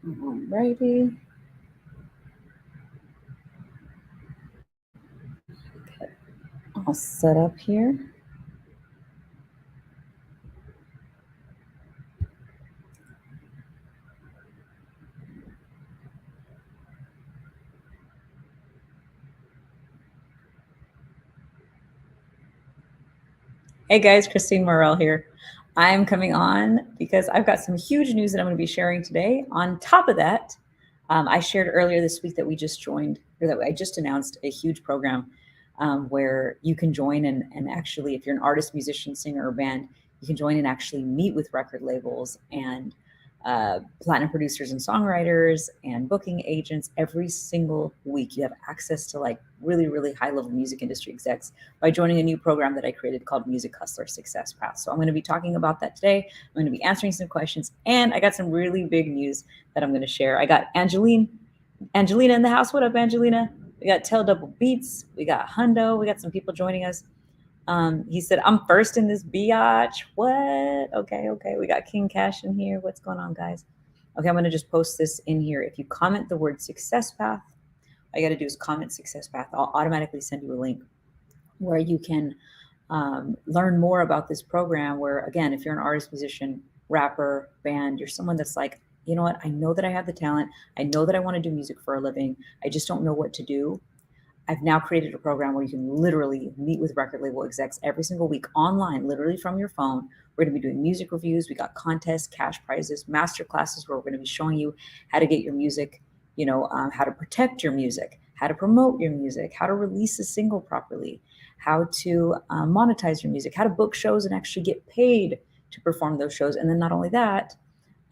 Alrighty. Get all set up here. Hey guys, Christine Morel here. I'm coming on because I've got some huge news that I'm going to be sharing today. On top of that, I shared earlier this week that we just joined, or that I just announced a huge program where you can join and actually, if you're an artist, musician, singer, or band, you can join and actually meet with record labels and platinum producers and songwriters and booking agents every single week. You have access to like really, really high level music industry execs by joining a new program that I created called Music Hustler Success Path. So I'm going to be talking about that today. I'm going to be answering some questions, and I got some really big news that I'm going to share. I got Angelina in the house. What up, Angelina? We got Tell Double Beats. We got Hundo. We got some people joining us. He said, I'm first in this biatch. What? Okay. We got King Cash in here. What's going on, guys? Okay, I'm going to just post this in here. If you comment the word success path, all you got to do is comment success path. I'll automatically send you a link where you can learn more about this program. Where, again, if you're an artist, musician, rapper, band, you're someone that's like, you know what? I know that I have the talent. I know that I want to do music for a living. I just don't know what to do. I've now created a program where you can literally meet with record label execs every single week online, literally from your phone. We're going to be doing music reviews. We got contests, cash prizes, master classes where we're going to be showing you how to get your music, how to protect your music, how to promote your music, how to release a single properly, how to monetize your music, how to book shows and actually get paid to perform those shows. And then not only that,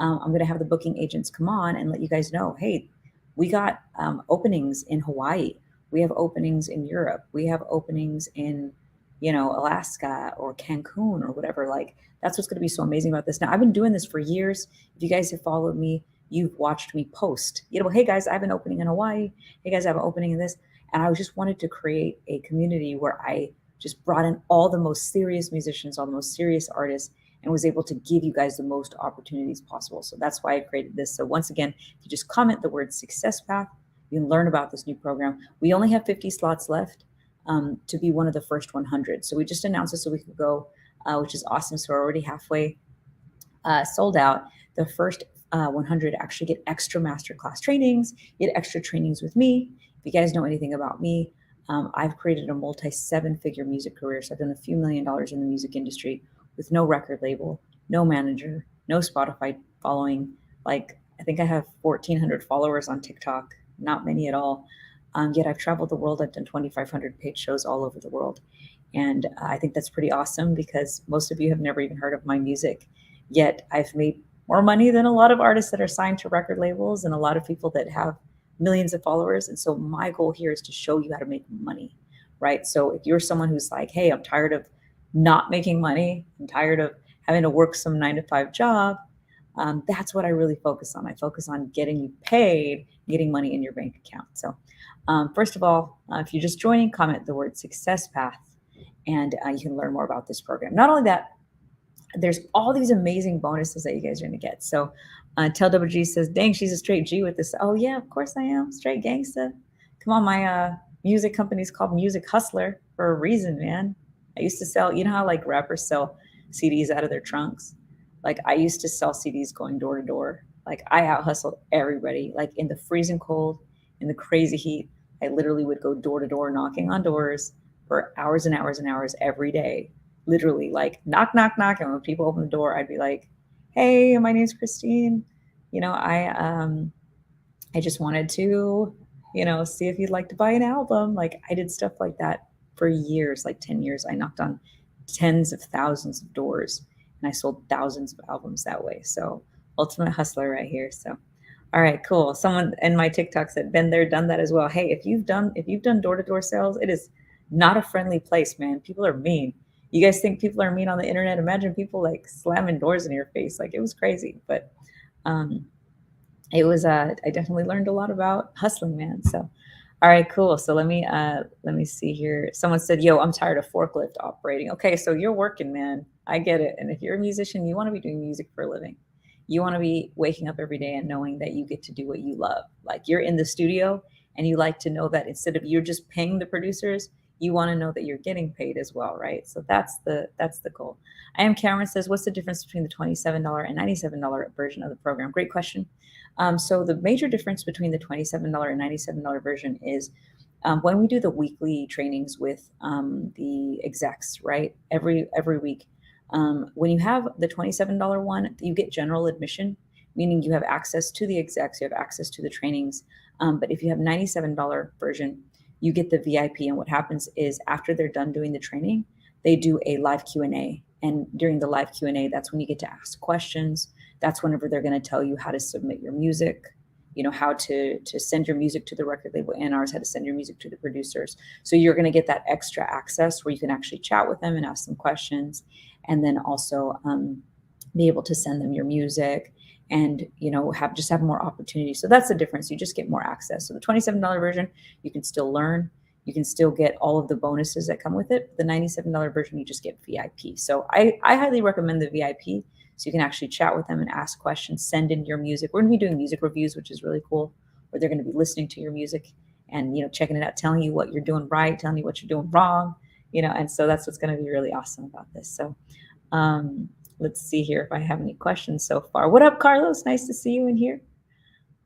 I'm going to have the booking agents come on and let you guys know, hey, we got openings in Hawaii. We have openings in Europe. We have openings in, Alaska or Cancun or whatever. Like, that's what's going to be so amazing about this. Now, I've been doing this for years. If you guys have followed me, you've watched me post, hey guys, I have an opening in Hawaii. Hey guys, I have an opening in this. And I just wanted to create a community where I just brought in all the most serious musicians, all the most serious artists, and was able to give you guys the most opportunities possible. So that's why I created this. So once again, if you just comment the word success path, you can learn about this new program. We only have 50 slots left to be one of the first 100. So we just announced this a week ago, which is awesome. So we're already halfway sold out. The first 100 actually get extra masterclass trainings, get extra trainings with me. If you guys know anything about me, I've created a multi-7-figure music career. So I've done a few $1 million in the music industry with no record label, no manager, no Spotify following. Like, I think I have 1,400 followers on TikTok. Not many at all. Yet I've traveled the world. I've done 2,500 paid shows all over the world. And I think that's pretty awesome because most of you have never even heard of my music. Yet I've made more money than a lot of artists that are signed to record labels and a lot of people that have millions of followers. And so my goal here is to show you how to make money, right? So if you're someone who's like, hey, I'm tired of not making money, I'm tired of having to work some 9-to-5 job, that's what I really focus on. I focus on getting you paid, getting money in your bank account. So first of all, if you're just joining, comment the word success path, and you can learn more about this program. Not only that, there's all these amazing bonuses that you guys are going to get. So Tell WG says, dang, she's a straight G with this. Oh yeah, of course I am. Straight gangsta. Come on, my music company's called Music Hustler for a reason, man. I used to sell, you know how like rappers sell CDs out of their trunks? Like, I used to sell CDs going door to door. Like, I out hustled everybody. Like, in the freezing cold, in the crazy heat, I literally would go door to door, knocking on doors for hours and hours and hours every day. Literally, like, knock, knock, knock. And when people open the door, I'd be like, hey, my name's Christine. I just wanted to, see if you'd like to buy an album. Like, I did stuff like that for years, like 10 years. I knocked on tens of thousands of doors and I sold thousands of albums that way. So ultimate hustler right here. So, all right, cool. Someone in my TikTok said, been there, done that as well. Hey, if you've done door-to-door sales, it is not a friendly place, man. People are mean. You guys think people are mean on the internet? Imagine people like slamming doors in your face. Like, it was crazy, but it was, I definitely learned a lot about hustling, man. So, all right, cool. So let me see here. Someone said, yo, I'm tired of forklift operating. Okay, so you're working, man. I get it. And if you're a musician, you want to be doing music for a living. You want to be waking up every day and knowing that you get to do what you love. Like you're in the studio and you like to know that instead of you're just paying the producers, you want to know that you're getting paid as well, right? So that's the goal. I am Cameron says, what's the difference between the $27 and $97 version of the program? Great question. So the major difference between the $27 and $97 version is when we do the weekly trainings with the execs, right? Every week, when you have the $27 one, you get general admission, meaning you have access to the execs, you have access to the trainings. But if you have $97 version, you get the VIP. And what happens is after they're done doing the training, they do a live Q&A. And during the live Q&A, that's when you get to ask questions. That's whenever they're going to tell you how to submit your music, how to send your music to the record label and ours, how to send your music to the producers. So you're going to get that extra access where you can actually chat with them and ask them questions, and then also be able to send them your music and have more opportunities. So that's the difference. You just get more access. So the $27 version, you can still learn. You can still get all of the bonuses that come with it. The $97 version, you just get VIP. So I highly recommend the VIP. So you can actually chat with them and ask questions, send in your music. We're going to be doing music reviews, which is really cool, where they're going to be listening to your music and, checking it out, telling you what you're doing right, telling you what you're doing wrong, and so that's what's going to be really awesome about this. So let's see here if I have any questions so far. What up, Carlos? Nice to see you in here.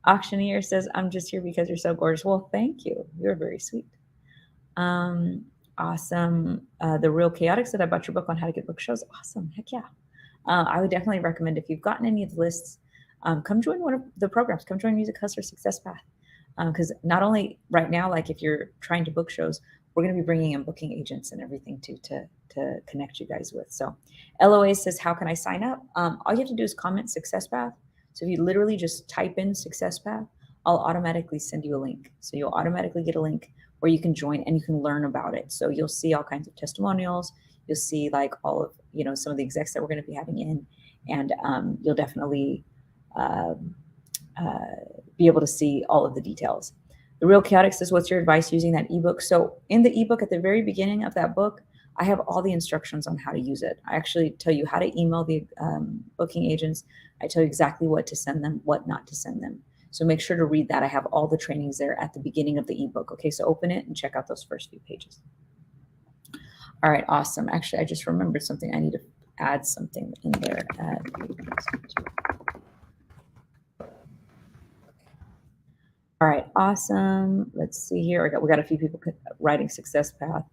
Auctioneer says, I'm just here because you're so gorgeous. Well, thank you. You're very sweet. Awesome. The Real Chaotic said, I bought your book on how to get book shows. Awesome. Heck yeah. I would definitely recommend, if you've gotten any of the lists, come join one of the programs. Come join Music Hustler Success Path. Because not only right now, like if you're trying to book shows, we're going to be bringing in booking agents and everything too to connect you guys with. So LOA says, how can I sign up? All you have to do is comment Success Path. So if you literally just type in Success Path, I'll automatically send you a link. So you'll automatically get a link where you can join and you can learn about it. So you'll see all kinds of testimonials. You'll see like all of, some of the execs that we're going to be having in, and you'll definitely be able to see all of the details. The Real Chaotic says, what's your advice using that ebook? So in the ebook, at the very beginning of that book, I have all the instructions on how to use it. I actually tell you how to email the booking agents. I tell you exactly what to send them, what not to send them. So make sure to read that. I have all the trainings there at the beginning of the ebook. Okay, so open it and check out those first few pages. All right, awesome. Actually, I just remembered something. I need to add something in there. All right, awesome. Let's see here. We got a few people writing Success Path.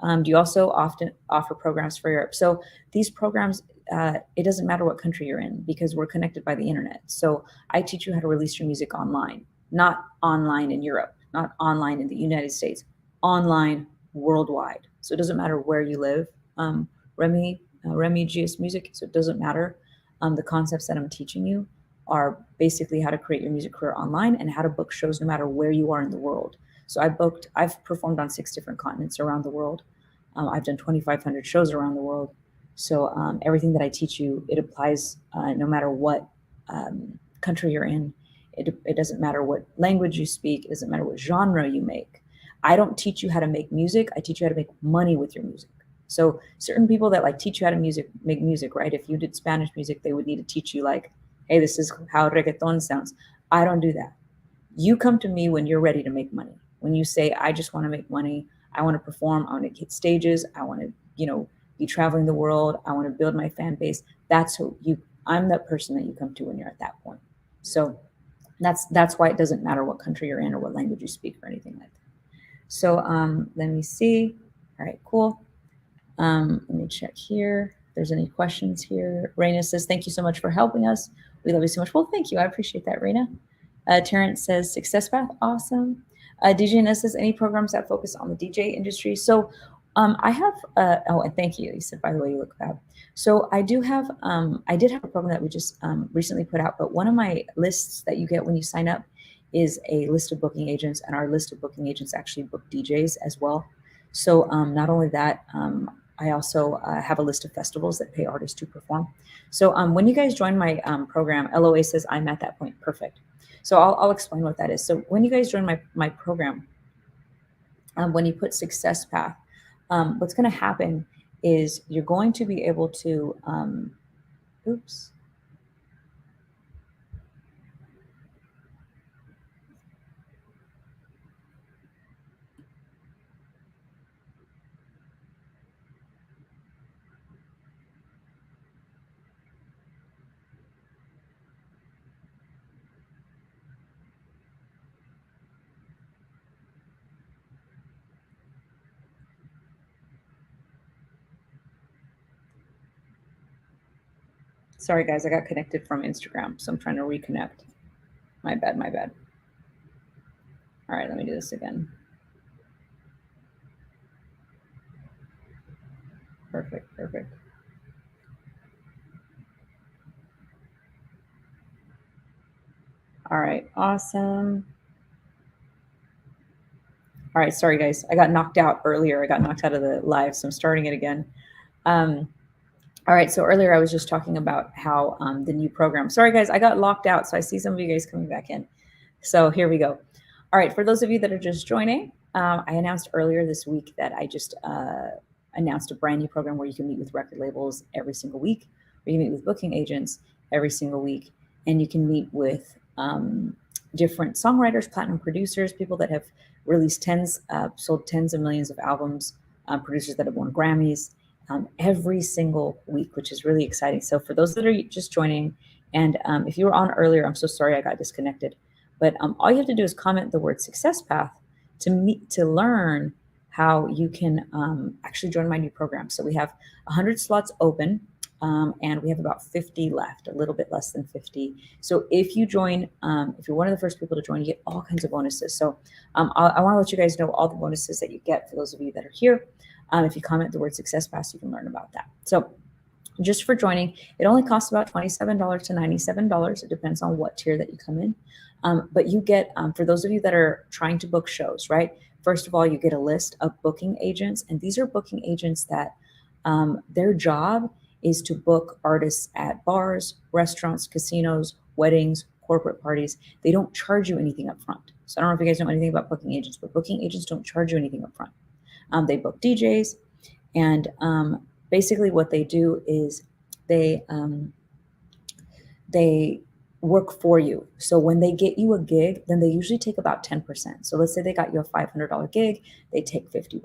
Do you also often offer programs for Europe? So these programs, it doesn't matter what country you're in because we're connected by the internet. So I teach you how to release your music online, not online in Europe, not online in the United States, online worldwide. So it doesn't matter where you live. Remy GS Music, so it doesn't matter. The concepts that I'm teaching you are basically how to create your music career online and how to book shows no matter where you are in the world. So I've performed on 6 different continents around the world. I've done 2,500 shows around the world. So everything that I teach you, it applies no matter what country you're in. It doesn't matter what language you speak. It doesn't matter what genre you make. I don't teach you how to make music. I teach you how to make money with your music. So certain people that teach you how to make music, right? If you did Spanish music, they would need to teach you hey, this is how reggaeton sounds. I don't do that. You come to me when you're ready to make money. When you say, I just want to make money, I want to perform, I want to hit stages, I want to, be traveling the world, I want to build my fan base. I'm that person that you come to when you're at that point. So that's why it doesn't matter what country you're in or what language you speak or anything like that. So let me see. All right, cool. Let me check here. If there's any questions here. Raina says, thank you so much for helping us. We love you so much. Well, thank you. I appreciate that, Raina. Terrence says, Success Path, awesome. DJNS says, any programs that focus on the DJ industry? So I have, and thank you. You said, by the way, you look fab. So I did have a program that we just recently put out, but one of my lists that you get when you sign up is a list of booking agents, and our list of booking agents actually book DJs as well. So not only that, I also have a list of festivals that pay artists to perform. So when you guys join my program, LOA says I'm at that point. Perfect. So I'll explain what that is. So when you guys join my program, when you put Success Path, what's going to happen is you're going to be able to, Sorry, guys, I got connected from Instagram, so I'm trying to reconnect. My bad, my bad. All right, let me do this again. Perfect, perfect. All right, awesome. All right, sorry, guys. I got knocked out earlier. I got knocked out of the live, so I'm starting it again. All right, so earlier I was just talking about how the new program. Sorry, guys, I got locked out, so I see some of you guys coming back in. So here we go. All right, for those of you that are just joining, I announced earlier this week that I just announced a brand new program where you can meet with record labels every single week, where you meet with booking agents every single week, and you can meet with different songwriters, platinum producers, people that have released sold tens of millions of albums, producers that have won Grammys, every single week, which is really exciting. So for those that are just joining, and if you were on earlier, I'm so sorry I got disconnected. But all you have to do is comment the word success path to learn how you can actually join my new program. So we have 100 slots open, and we have about 50 left, a little bit less than 50. So if you join, if you're one of the first people to join, you get all kinds of bonuses. So I want to let you guys know all the bonuses that you get for those of you that are here. If you comment the word success path, you can learn about that. So just for joining, it only costs about $27 to $97. It depends on what tier that you come in. But you get, for those of you that are trying to book shows, right? First of all, you get a list of booking agents. And these are booking agents that their job is to book artists at bars, restaurants, casinos, weddings, corporate parties. They don't charge you anything up front. So I don't know if you guys know anything about booking agents, but booking agents don't charge you anything up front. They book DJs, and basically what they do is they work for you. So when they get you a gig, then they usually take about 10%. So let's say they got you a $500 gig, they take $50.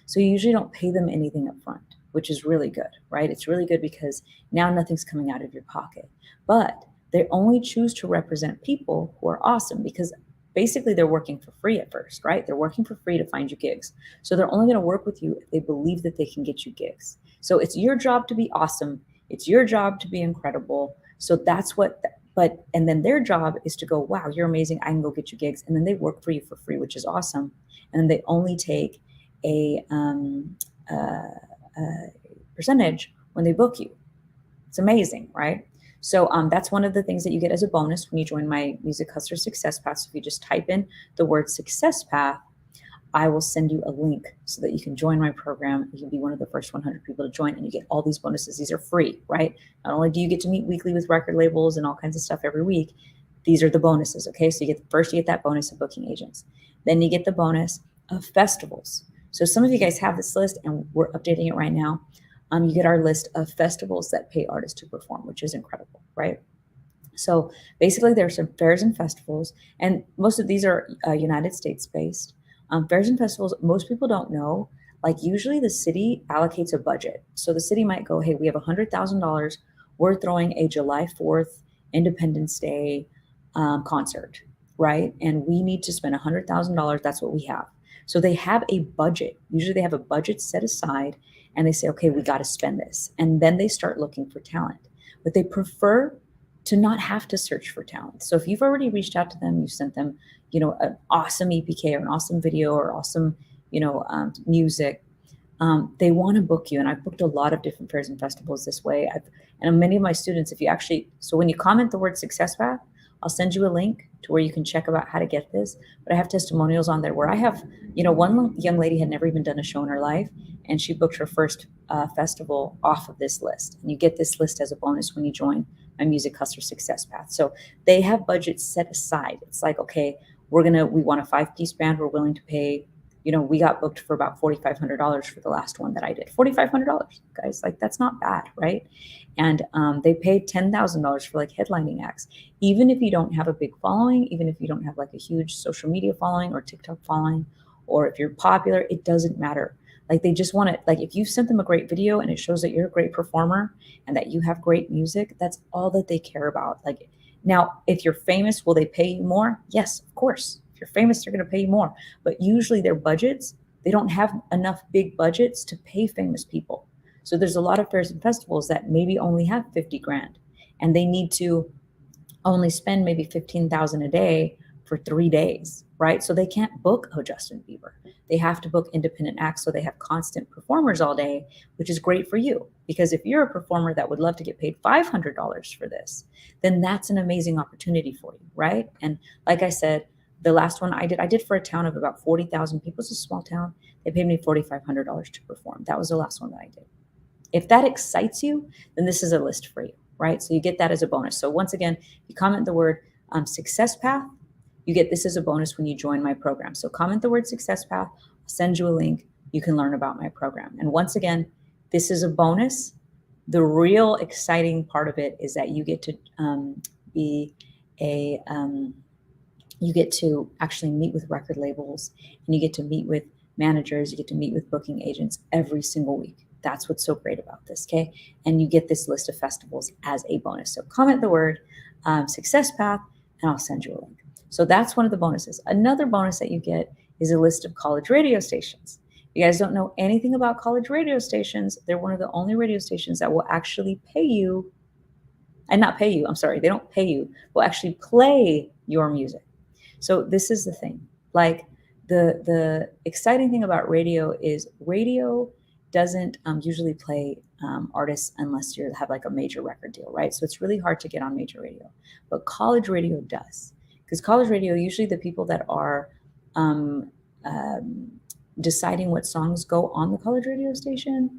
So you usually don't pay them anything up front, which is really good, right? It's really good because now nothing's coming out of your pocket. But they only choose to represent people who are awesome because basically they're working for free at first, right? They're working for free to find you gigs. So they're only going to work with you if they believe that they can get you gigs. So it's your job to be awesome. It's your job to be incredible. So that's what, and then their job is to go, wow, you're amazing. I can go get you gigs. And then they work for you for free, which is awesome. And then they only take a percentage when they book you. It's amazing, right? So that's one of the things that you get as a bonus when you join my Music Hustler Success Path. So if you just type in the word Success Path, I will send you a link so that you can join my program. You can be one of the first 100 people to join, and you get all these bonuses. These are free, right? Not only do you get to meet weekly with record labels and all kinds of stuff every week, these are the bonuses, okay? So you get that bonus of booking agents. Then you get the bonus of festivals. So some of you guys have this list, and we're updating it right now. You get our list of festivals that pay artists to perform, which is incredible, right? So basically there are some fairs and festivals, and most of these are United States based. Fairs and festivals, most people don't know, like usually the city allocates a budget. So the city might go, hey, we have $100,000. We're throwing a July 4th Independence Day concert, right? And we need to spend $100,000. That's what we have. So they have a budget. Usually they have a budget set aside, and they say, okay, we got to spend this. And then they start looking for talent. But they prefer to not have to search for talent. So if you've already reached out to them, you sent them, an awesome EPK or an awesome video or awesome, music, they want to book you. And I've booked a lot of different fairs and festivals this way. And many of my students, so when you comment the word Success Path, I'll send you a link to where you can check about how to get this. But I have testimonials on there where I have, one young lady had never even done a show in her life, and she booked her first festival off of this list. And you get this list as a bonus when you join my Music Hustler Success Path. So they have budgets set aside. It's like, okay, we want a 5-piece band. We're willing to pay, we got booked for about $4,500 for the last one that I did. $4,500, guys, like that's not bad, right? And they paid $10,000 for like headlining acts. Even if you don't have a big following, even if you don't have like a huge social media following or TikTok following, or if you're popular, it doesn't matter. Like they just want to, like if you sent them a great video and it shows that you're a great performer and that you have great music, that's all that they care about. Like now, if you're famous, will they pay you more? Yes, of course. If you're famous, they're going to pay you more. But usually their budgets, they don't have enough big budgets to pay famous people. So there's a lot of fairs and festivals that maybe only have 50 grand. and they need to only spend maybe 15,000 a day for 3 days, right? So they can't book a Justin Bieber. They have to book independent acts, so they have constant performers all day, which is great for you. Because if you're a performer that would love to get paid $500 for this, then that's an amazing opportunity for you, right? And like I said, the last one I did for a town of about 40,000 people. It's a small town. They paid me $4,500 to perform. That was the last one that I did. If that excites you, then this is a list for you, right? So you get that as a bonus. So once again, you comment the word success path, you get this as a bonus when you join my program. So comment the word success path, I'll send you a link, you can learn about my program. And once again, this is a bonus. The real exciting part of it is that you get to you get to actually meet with record labels, and you get to meet with managers, you get to meet with booking agents every single week. That's what's so great about this, okay? And you get this list of festivals as a bonus. So comment the word success path, and I'll send you a link. So that's one of the bonuses. Another bonus that you get is a list of college radio stations. If you guys don't know anything about college radio stations, they're one of the only radio stations that will actually pay you, and not pay you, I'm sorry, they don't pay you, will actually play your music. So this is the thing. Like the exciting thing about radio is radio doesn't usually play artists unless you have like a major record deal, right? So it's really hard to get on major radio, but college radio does. Because college radio, usually the people that are deciding what songs go on the college radio station,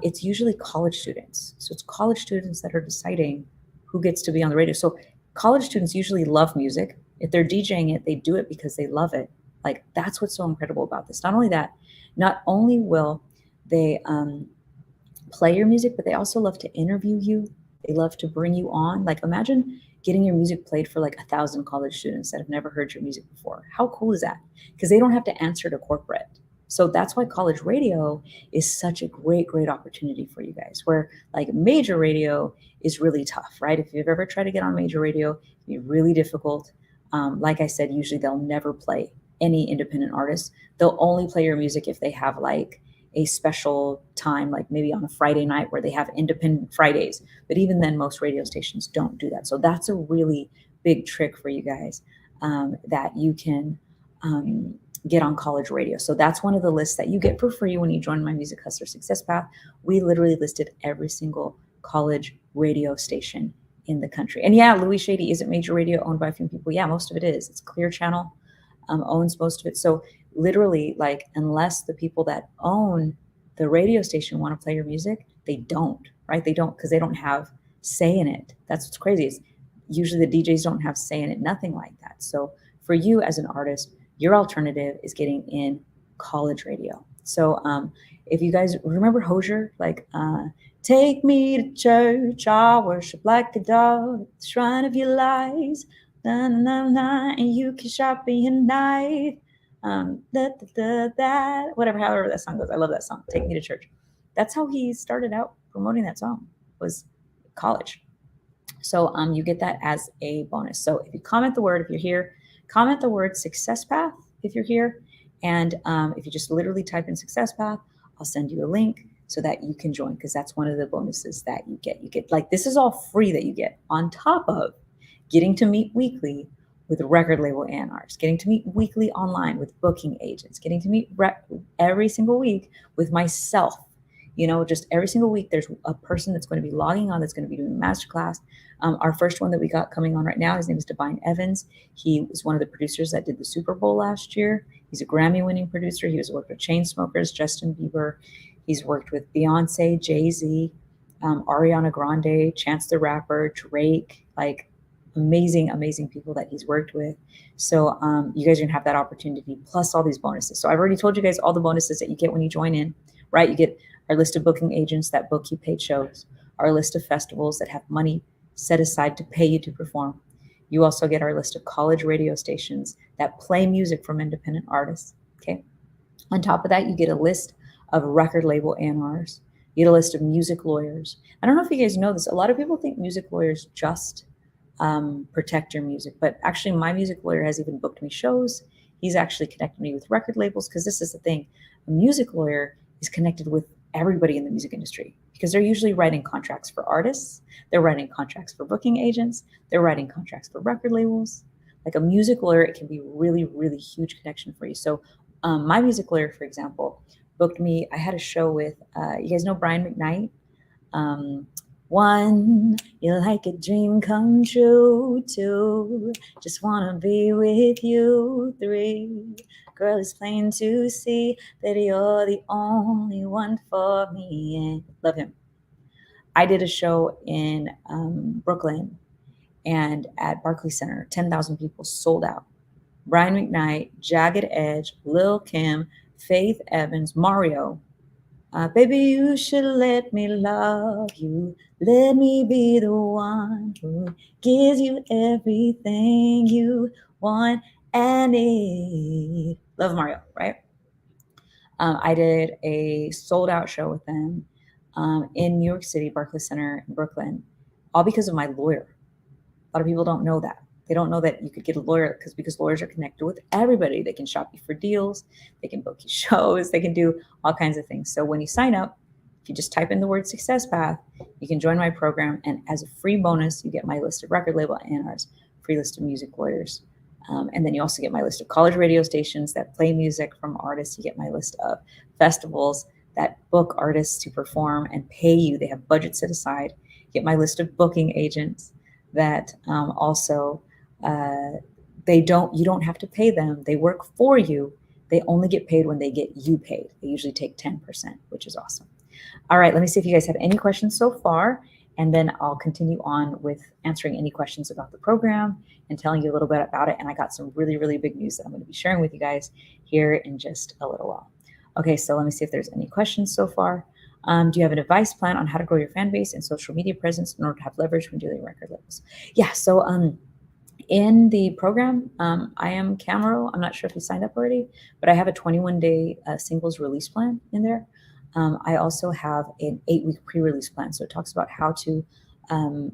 it's usually college students. So it's college students that are deciding who gets to be on the radio. So college students usually love music. If they're DJing it, they do it because they love it. Like, that's what's so incredible about this. Not only that, not only will they play your music, but they also love to interview you. They love to bring you on. Like, imagine getting your music played for like 1,000 college students that have never heard your music before. How cool is that? Because they don't have to answer to corporate. So that's why college radio is such a great, great opportunity for you guys, where like major radio is really tough, right? If you've ever tried to get on major radio, it'd be really difficult. Like I said, usually they'll never play any independent artists. They'll only play your music if they have like a special time, like maybe on a Friday night where they have independent Fridays. But even then, most radio stations don't do that. So that's a really big trick for you guys, that you can get on college radio. So that's one of the lists that you get for free when you join my Music Hustler Success Path. We literally listed every single college radio station in the country. And yeah, Louis Shady isn't major radio, owned by a few people. Yeah, most of it is. It's Clear Channel owns most of it. So literally, like, unless the people that own the radio station want to play your music, they don't, right? They don't, because they don't have say in it. That's what's crazy, is usually the DJs don't have say in it, nothing like that. So for you as an artist, your alternative is getting in college radio. So if you guys remember Hosier, like, take me to church, I worship like a dog at the shrine of your lies, na, na, na, na, and you can sharpen your knife, whatever, however that song goes. I love that song, Take Me to Church. That's how he started out promoting that song, was college. So you get that as a bonus. So if you comment the word, if you're here, comment the word success path if you're here. And if you just literally type in success path, I'll send you a link so that you can join, because that's one of the bonuses that you get. You get, like, this is all free that you get on top of getting to meet weekly with record label A&Rs, getting to meet weekly online with booking agents, getting to meet every single week with myself. You know, just every single week, there's a person that's going to be logging on, that's going to be doing a masterclass. Our first one that we got coming on right now, his name is Divine Evans. He was one of the producers that did the Super Bowl last year. He's a Grammy-winning producer. He was worked with Chainsmokers, Justin Bieber. He's worked with Beyonce, Jay-Z, Ariana Grande, Chance the Rapper, Drake, like amazing, amazing people that he's worked with. So you guys are going to have that opportunity, plus all these bonuses. So I've already told you guys all the bonuses that you get when you join in, right? You get our list of booking agents that book you paid shows, our list of festivals that have money set aside to pay you to perform. You also get our list of college radio stations that play music from independent artists, okay? On top of that, you get a list of record label A&Rs. You get a list of music lawyers. I don't know if you guys know this. A lot of people think music lawyers just protect your music, but actually my music lawyer has even booked me shows. He's actually connected me with record labels, because this is the thing. A music lawyer is connected with everybody in the music industry, because they're usually writing contracts for artists, they're writing contracts for booking agents, they're writing contracts for record labels. Like a music lawyer, it can be really, really huge connection for you. So my music lawyer, for example, booked me. I had a show with, you guys know Brian McKnight? One, you're like a dream come true. Two, just wanna be with you. Three, girl, it's plain to see that you're the only one for me. And love him. I did a show in Brooklyn and at Barclays Center, 10,000 people, sold out. Brian McKnight, Jagged Edge, Lil Kim, Faith Evans, Mario. Baby, you should let me love you. Let me be the one who gives you everything you want and need. Love Mario, right? I did a sold out show with them in New York City, Barclays Center in Brooklyn, all because of my lawyer. A lot of people don't know that. They don't know that you could get a lawyer because lawyers are connected with everybody. They can shop you for deals. They can book you shows. They can do all kinds of things. So when you sign up, if you just type in the word Success Path, you can join my program. And as a free bonus, you get my list of record label A&Rs, free list of music lawyers. And then you also get my list of college radio stations that play music from artists. You get my list of festivals that book artists to perform and pay you. They have budgets set aside. You get my list of booking agents that also you don't have to pay them. They work for you. They only get paid when they get you paid. They usually take 10%, which is awesome. All right, let me see if you guys have any questions so far, and then I'll continue on with answering any questions about the program and telling you a little bit about it. And I got some really, really big news that I'm going to be sharing with you guys here in just a little while. Okay, so let me see if there's any questions so far. Do you have an advice plan on how to grow your fan base and social media presence in order to have leverage when dealing with record labels? Yeah, so in the program, I am Camero. I'm not sure if you signed up already, but I have a 21-day singles release plan in there. I also have an 8-week pre-release plan. So it talks about how to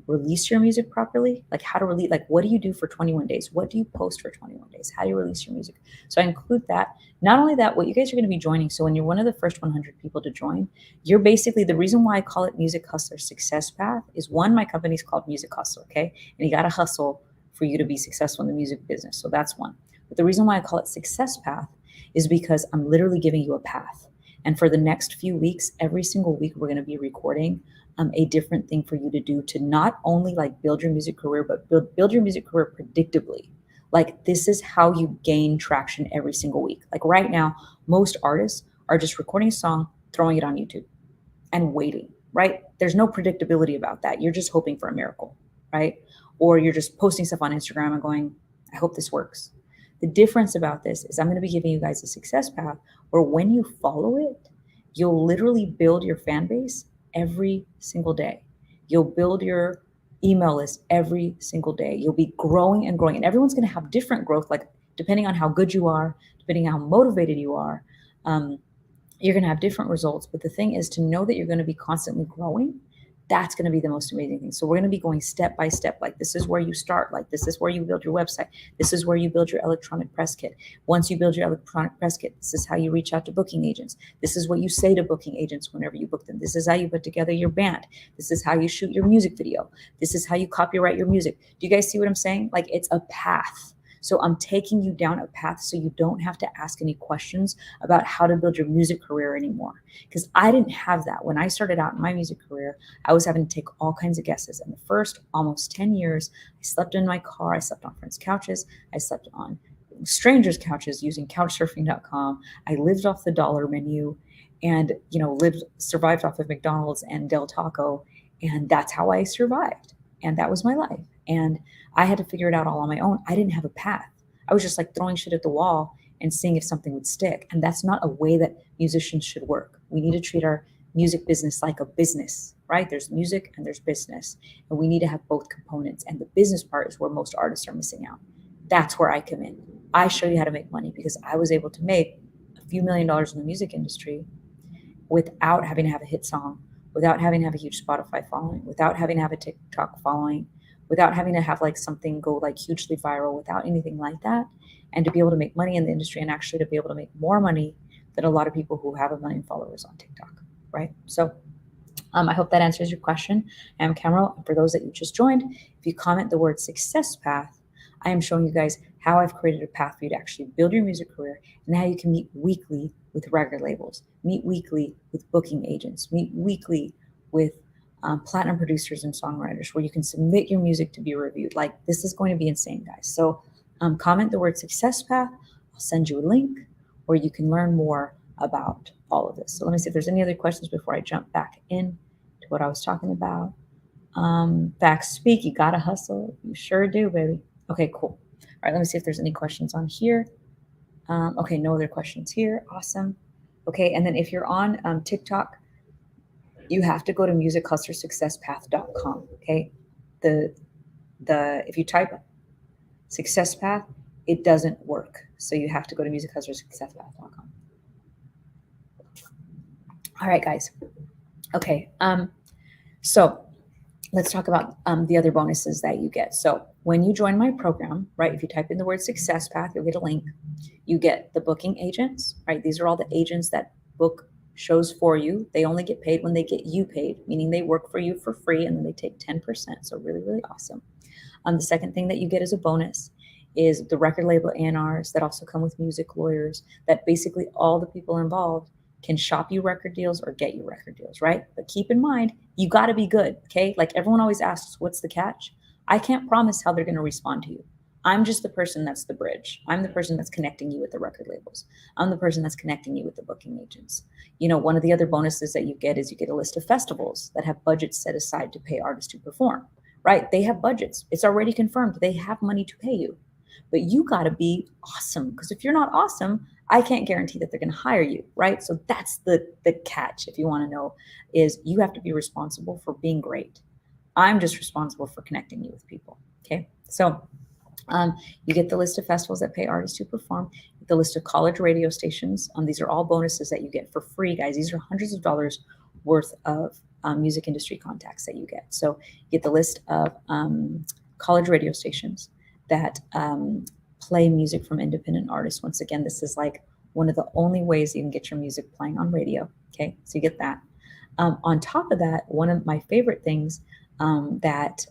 release your music properly, like how to release, like what do you do for 21 days? What do you post for 21 days? How do you release your music? So I include that. Not only that, what you guys are going to be joining. So when you're one of the first 100 people to join, you're basically, the reason why I call it Music Hustler Success Path is, one, my company's called Music Hustle, okay? And you got to hustle for you to be successful in the music business. So that's one. But the reason why I call it Success Path is because I'm literally giving you a path. And for the next few weeks, every single week, we're going to be recording a different thing for you to do to not only like build your music career, but build your music career predictably. Like this is how you gain traction every single week. Like right now, most artists are just recording a song, throwing it on YouTube and waiting, right? There's no predictability about that. You're just hoping for a miracle, right? Or you're just posting stuff on Instagram and going, I hope this works. The difference about this is I'm going to be giving you guys a success path where when you follow it, you'll literally build your fan base every single day. You'll build your email list every single day. You'll be growing and growing, and everyone's going to have different growth, like depending on how good you are, depending on how motivated you are, you're going to have different results. But the thing is to know that you're going to be constantly growing. That's going to be the most amazing thing. So we're going to be going step by step. Like this is where you start. Like this is where you build your website. This is where you build your electronic press kit. Once you build your electronic press kit, this is how you reach out to booking agents. This is what you say to booking agents whenever you book them. This is how you put together your band. This is how you shoot your music video. This is how you copyright your music. Do you guys see what I'm saying? Like it's a path. So I'm taking you down a path so you don't have to ask any questions about how to build your music career anymore. Because I didn't have that. When I started out in my music career, I was having to take all kinds of guesses. In the first almost 10 years, I slept in my car. I slept on friends' couches. I slept on strangers' couches using couchsurfing.com. I lived off the dollar menu and, survived off of McDonald's and Del Taco. And that's how I survived. And that was my life. And I had to figure it out all on my own. I didn't have a path. I was just like throwing shit at the wall and seeing if something would stick. And that's not a way that musicians should work. We need to treat our music business like a business, right? There's music and there's business. And we need to have both components. And the business part is where most artists are missing out. That's where I come in. I show you how to make money because I was able to make a few $1 million in the music industry without having to have a hit song, without having to have a huge Spotify following, without having to have a TikTok following, without having to have like something go like hugely viral, without anything like that. And to be able to make money in the industry and actually to be able to make more money than a lot of people who have 1 million followers on TikTok. right? So I hope that answers your question. I'm Cameron. And for those that you just joined, if you comment the word success path, I am showing you guys how I've created a path for you to actually build your music career and how you can meet weekly with record labels, meet weekly with booking agents, meet weekly with platinum producers and songwriters where you can submit your music to be reviewed. Like, this is going to be insane, guys. So comment the word success path. I'll send you a link where you can learn more about all of this. So let me see if there's any other questions before I jump back in to what I was talking about. Facts speak, you gotta hustle. You sure do, baby. Okay, cool. All right, let me see if there's any questions on here. Okay, no other questions here. Awesome. Okay, and then if you're on TikTok, you have to go to musichustlersuccesspath.com. Okay, the if you type success path, it doesn't work. So you have to go to musichustlersuccesspath.com. All right, guys. Okay. So let's talk about the other bonuses that you get. So when you join my program, right, if you type in the word success path, you'll get a link. You get the booking agents, right? These are all the agents that book shows for you. They only get paid when they get you paid, meaning they work for you for free and then they take 10%. So really, really awesome. The second thing that you get as a bonus is the record label A&Rs that also come with music lawyers, that basically all the people involved can shop you record deals or get you record deals, right? But keep in mind, you got to be good, okay? Like, everyone always asks, what's the catch? I can't promise how they're going to respond to you. I'm just the person that's the bridge. I'm the person that's connecting you with the record labels. I'm the person that's connecting you with the booking agents. You know, one of the other bonuses that you get is you get a list of festivals that have budgets set aside to pay artists to perform, right? They have budgets. It's already confirmed. They have money to pay you. But you got to be awesome, because if you're not awesome, I can't guarantee that they're going to hire you, right? So that's the catch, if you want to know, is you have to be responsible for being great. I'm just responsible for connecting you with people, okay? So you get the list of festivals that pay artists to perform, the list of college radio stations. These are all bonuses that you get for free, guys. These are hundreds of dollars worth of music industry contacts that you get. So you get the list of college radio stations that play music from independent artists. Once again, this is like one of the only ways you can get your music playing on radio. Okay, so you get that. On top of that, one of my favorite things that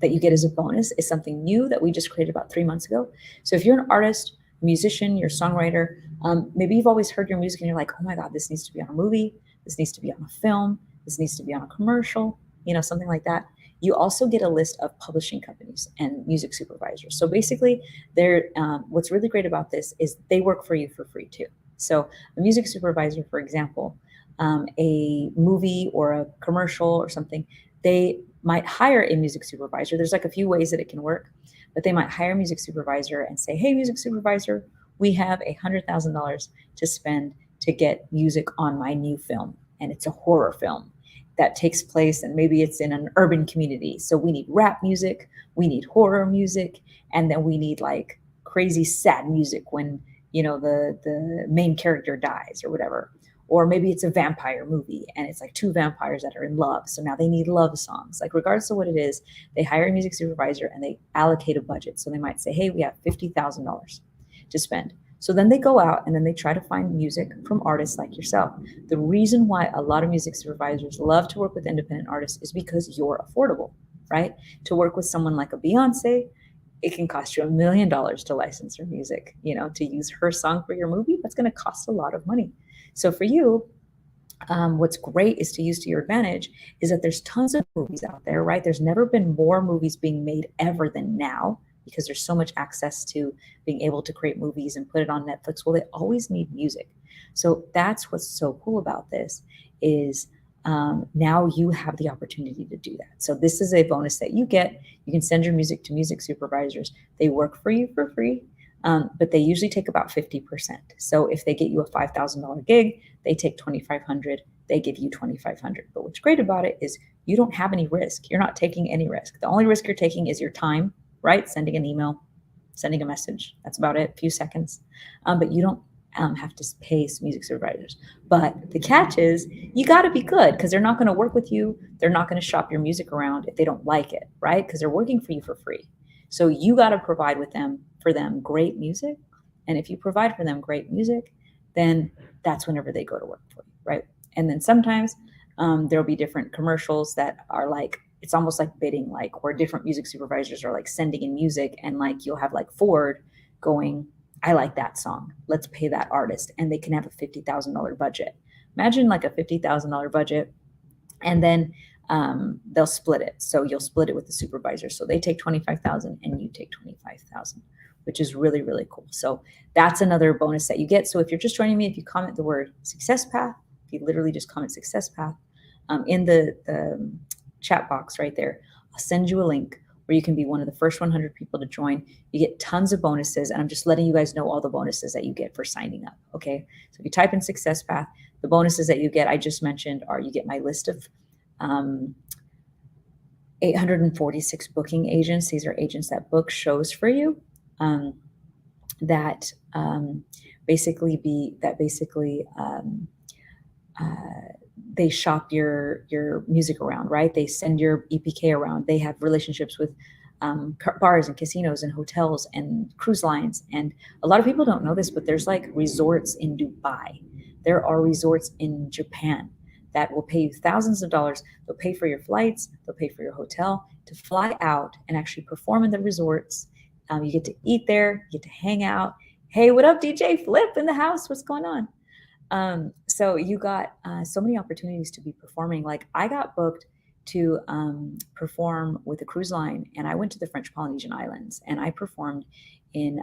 you get as a bonus is something new that we just created about 3 months ago. So if you're an artist, musician, you're a songwriter, maybe you've always heard your music and you're like, oh my God, this needs to be on a movie, this needs to be on a film, this needs to be on a commercial, you know, something like that. You also get a list of publishing companies and music supervisors. So basically, what's really great about this is they work for you for free too. So a music supervisor, for example, a movie or a commercial or something, they might hire a music supervisor. There's like a few ways that it can work, but they might hire a music supervisor and say, hey, music supervisor, we have $100,000 to spend to get music on my new film. And it's a horror film that takes place, and maybe it's in an urban community. So we need rap music, we need horror music, and then we need like crazy sad music when, you know, the main character dies or whatever. Or maybe it's a vampire movie and it's like two vampires that are in love. So now they need love songs. Like, regardless of what it is, they hire a music supervisor and they allocate a budget. So they might say, hey, we have $50,000 to spend. So then they go out and then they try to find music from artists like yourself. The reason why a lot of music supervisors love to work with independent artists is because you're affordable, right? To work with someone like a Beyonce, it can cost you $1 million to license her music, you know, to use her song for your movie. That's going to cost a lot of money. So for you, what's great is to use to your advantage is that there's tons of movies out there, right? There's never been more movies being made ever than now, because there's so much access to being able to create movies and put it on Netflix. Well, they always need music. So that's what's so cool about this is now you have the opportunity to do that. So this is a bonus that you get. You can send your music to music supervisors. They work for you for free, but they usually take about 50%. So if they get you a $5,000 gig, they take $2,500. They give you $2,500. But what's great about it is you don't have any risk. You're not taking any risk. The only risk you're taking is your time, right? Sending an email, sending a message. That's about it, a few seconds. But you don't have to pay some music supervisors. But the catch is you got to be good, because they're not going to work with you. They're not going to shop your music around if they don't like it, right? Because they're working for you for free. So you got to provide for them great music. And if you provide for them great music, then that's whenever they go to work for you, right? And then sometimes there'll be different commercials that are like, it's almost like bidding, like where different music supervisors are like sending in music, and like you'll have like Ford going, I like that song, let's pay that artist, and they can have a $50,000 budget. Imagine like a $50,000 budget, and then they'll split it. So you'll split it with the supervisor. So they take 25,000 and you take 25,000, which is really, really cool. So that's another bonus that you get. So if you're just joining me, if you comment the word success path, if you literally just comment success path in the chat box right there, I'll send you a link where you can be one of the first 100 people to join. You get tons of bonuses, and I'm just letting you guys know all the bonuses that you get for signing up, okay? So if you type in success path, the bonuses that you get, I just mentioned, are you get my list of 846 booking agents. These are agents that book shows for you, that basically they shop your music around, right? They send your EPK around. They have relationships with bars and casinos and hotels and cruise lines. And a lot of people don't know this, but there's like resorts in Dubai. There are resorts in Japan that will pay you thousands of dollars. They'll pay for your flights, they'll pay for your hotel to fly out and actually perform in the resorts. You get to eat there, you get to hang out. Hey, what up, DJ Flip in the house? What's going on? So you got so many opportunities to be performing. Like I got booked to perform with a cruise line, and I went to the French Polynesian Islands, and I performed in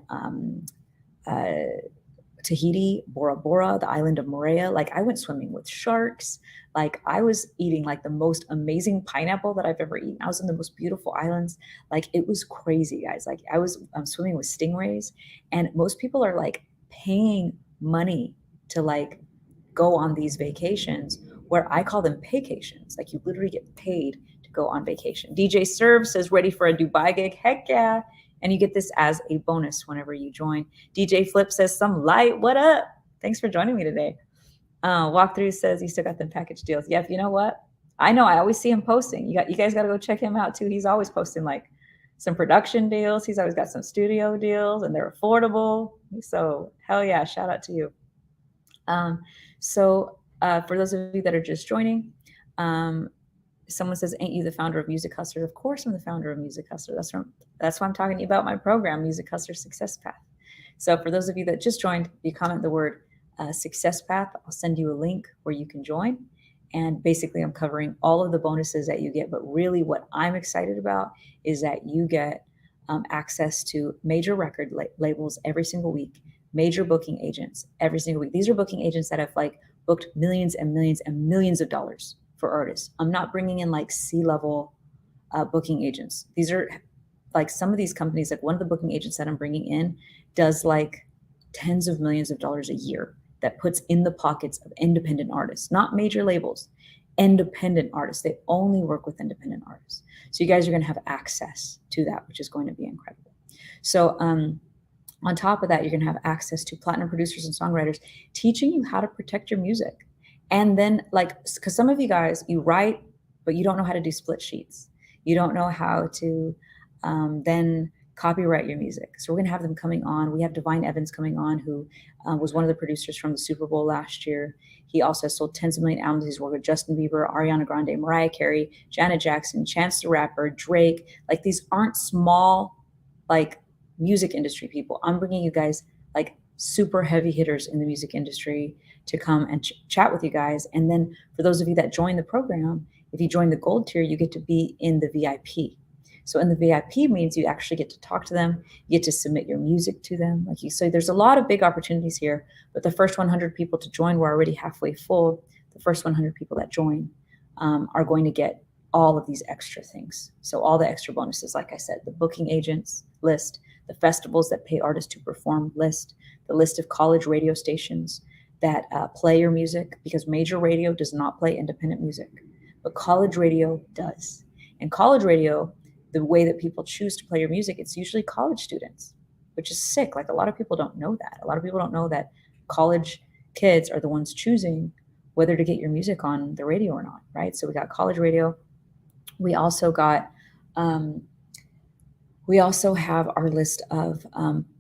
Tahiti, Bora Bora, the island of Moorea. Like I went swimming with sharks. Like I was eating like the most amazing pineapple that I've ever eaten. I was in the most beautiful islands. Like it was crazy, guys. Like I was swimming with stingrays, and most people are like paying money to like go on these vacations, where I call them paycations. Like you literally get paid to go on vacation. DJ Serve says ready for a Dubai gig. Heck yeah. And you get this as a bonus whenever you join. DJ Flip says some light. What up? Thanks for joining me today. Walkthrough says he still got them package deals. Yep. You know what? I know. I always see him posting. You guys got to go check him out too. He's always posting like some production deals. He's always got some studio deals, and they're affordable. So hell yeah. Shout out to you. For those of you that are just joining, someone says, ain't you the founder of Music Hustlers? Of course I'm the founder of Music Hustlers. That's why I'm talking to you about my program, Music Hustlers Success Path. So for those of you that just joined, you comment the word Success Path, I'll send you a link where you can join. And basically I'm covering all of the bonuses that you get. But really what I'm excited about is that you get access to major record labels every single week, major booking agents every single week. These are booking agents that have like booked millions and millions and millions of dollars for artists. I'm not bringing in like C-level booking agents. These are like some of these companies, like one of the booking agents that I'm bringing in does like tens of millions of dollars a year that puts in the pockets of independent artists, not major labels, independent artists. They only work with independent artists. So you guys are going to have access to that, which is going to be incredible. So on top of that, you're going to have access to platinum producers and songwriters teaching you how to protect your music. And then like, because some of you guys, you write, but you don't know how to do split sheets. You don't know how to then copyright your music. So we're going to have them coming on. We have Divine Evans coming on, who was one of the producers from the Super Bowl last year. He also has sold tens of million albums. He's worked with Justin Bieber, Ariana Grande, Mariah Carey, Janet Jackson, Chance the Rapper, Drake. Like these aren't small, like music industry people. I'm bringing you guys like super heavy hitters in the music industry to come and chat with you guys. And then for those of you that join the program, if you join the gold tier, you get to be in the VIP. So in the VIP means you actually get to talk to them, you get to submit your music to them. Like you say, there's a lot of big opportunities here, but the first 100 people to join, we're already halfway full. The first 100 people that join are going to get all of these extra things. So all the extra bonuses, like I said, the booking agents list, the festivals that pay artists to perform list, the list of college radio stations that play your music, because major radio does not play independent music, but college radio does. And college radio, the way that people choose to play your music, it's usually college students, which is sick. Like a lot of people don't know that. A lot of people don't know that college kids are the ones choosing whether to get your music on the radio or not, right? So we got college radio. We also got, we also have our list of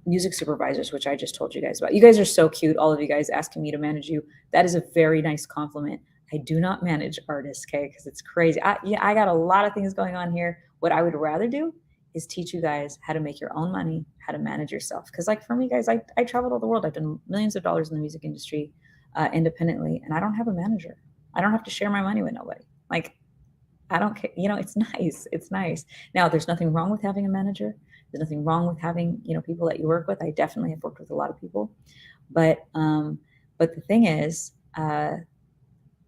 music supervisors, which I just told you guys about. You guys are so cute. All of you guys asking me to manage you. That is a very nice compliment. I do not manage artists, okay? Because it's crazy. I got a lot of things going on here. What I would rather do is teach you guys how to make your own money, how to manage yourself. Because like for me, guys, I traveled all the world. I've done millions of dollars in the music industry independently, and I don't have a manager. I don't have to share my money with nobody. Like, I don't care. It's nice. It's nice. Now, there's nothing wrong with having a manager. There's nothing wrong with having, people that you work with. I definitely have worked with a lot of people, but the thing is,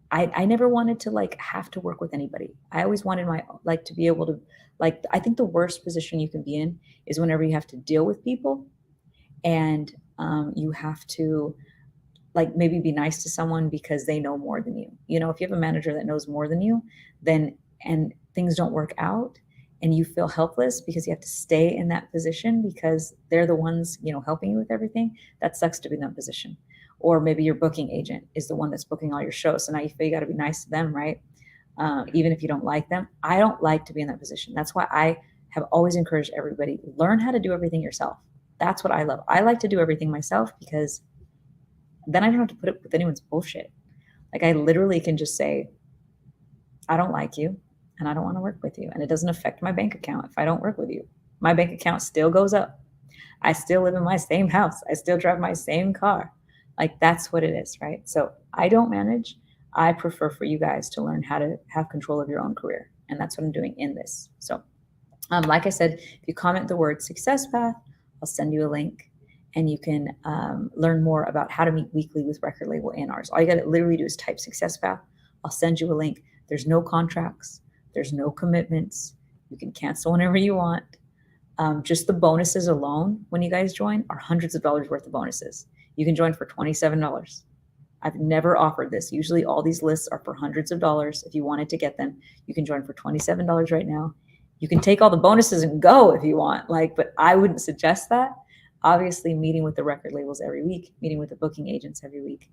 I never wanted to like have to work with anybody. I always wanted to be able to, like, I think the worst position you can be in is whenever you have to deal with people and you have to like maybe be nice to someone because they know more than you. If you have a manager that knows more than you, then and things don't work out and you feel helpless because you have to stay in that position because they're the ones, helping you with everything, that sucks to be in that position. Or maybe your booking agent is the one that's booking all your shows. So now you feel you got to be nice to them, right? Even if you don't like them. I don't like to be in that position. That's why I have always encouraged everybody, learn how to do everything yourself. That's what I love. I like to do everything myself because then I don't have to put up with anyone's bullshit. Like I literally can just say, I don't like you and I don't want to work with you. And it doesn't affect my bank account if I don't work with you. My bank account still goes up. I still live in my same house. I still drive my same car. Like that's what it is, right? So I don't manage. I prefer for you guys to learn how to have control of your own career. And that's what I'm doing in this. So like I said, if you comment the word success path, I'll send you a link and you can learn more about how to meet weekly with record label A&Rs. All you got to literally do is type success path. I'll send you a link. There's no contracts. There's no commitments. You can cancel whenever you want. Just the bonuses alone when you guys join are hundreds of dollars worth of bonuses. You can join for $27. I've never offered this. Usually all these lists are for hundreds of dollars. If you wanted to get them, you can join for $27 right now. You can take all the bonuses and go if you want, but I wouldn't suggest that. Obviously, meeting with the record labels every week, meeting with the booking agents every week.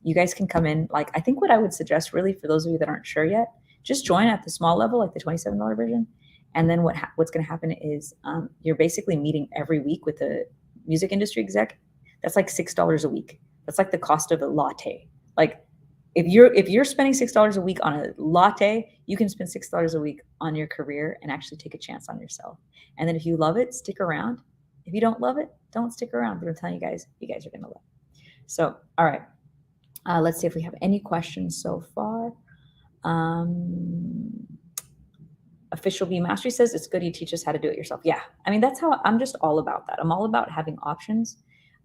You guys can come in. I think what I would suggest really for those of you that aren't sure yet, just join at the small level, like the $27 version. And then what's going to happen is you're basically meeting every week with a music industry exec. That's like $6 a week. That's like the cost of a latte. Like if you're spending $6 a week on a latte, you can spend $6 a week on your career and actually take a chance on yourself. And then if you love it, stick around. If you don't love it, don't stick around. But I'm telling you guys are going to love it. So, all right. Let's see if we have any questions so far. Official B Mastery says, it's good you teach us how to do it yourself. Yeah, I mean, that's how I'm just all about that. I'm all about having options.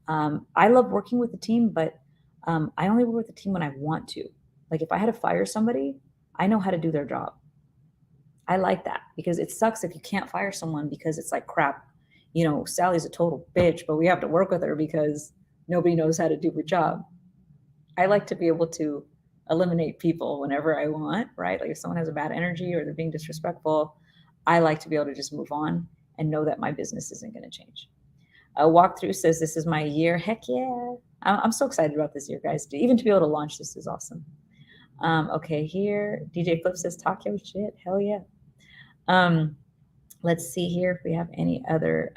I love working with the team, but I only work with the team when I want to. Like if I had to fire somebody, I know how to do their job. I like that because it sucks if you can't fire someone because it's like, crap, Sally's a total bitch, but we have to work with her because nobody knows how to do her job. I like to be able to eliminate people whenever I want, right? Like if someone has a bad energy or they're being disrespectful, I like to be able to just move on and know that my business isn't going to change. Walkthrough says, this is my year. Heck yeah. I'm so excited about this year, guys. Even to be able to launch this is awesome. Okay, here, DJ Flip says, talk your shit. Hell yeah. Let's see here if we have any other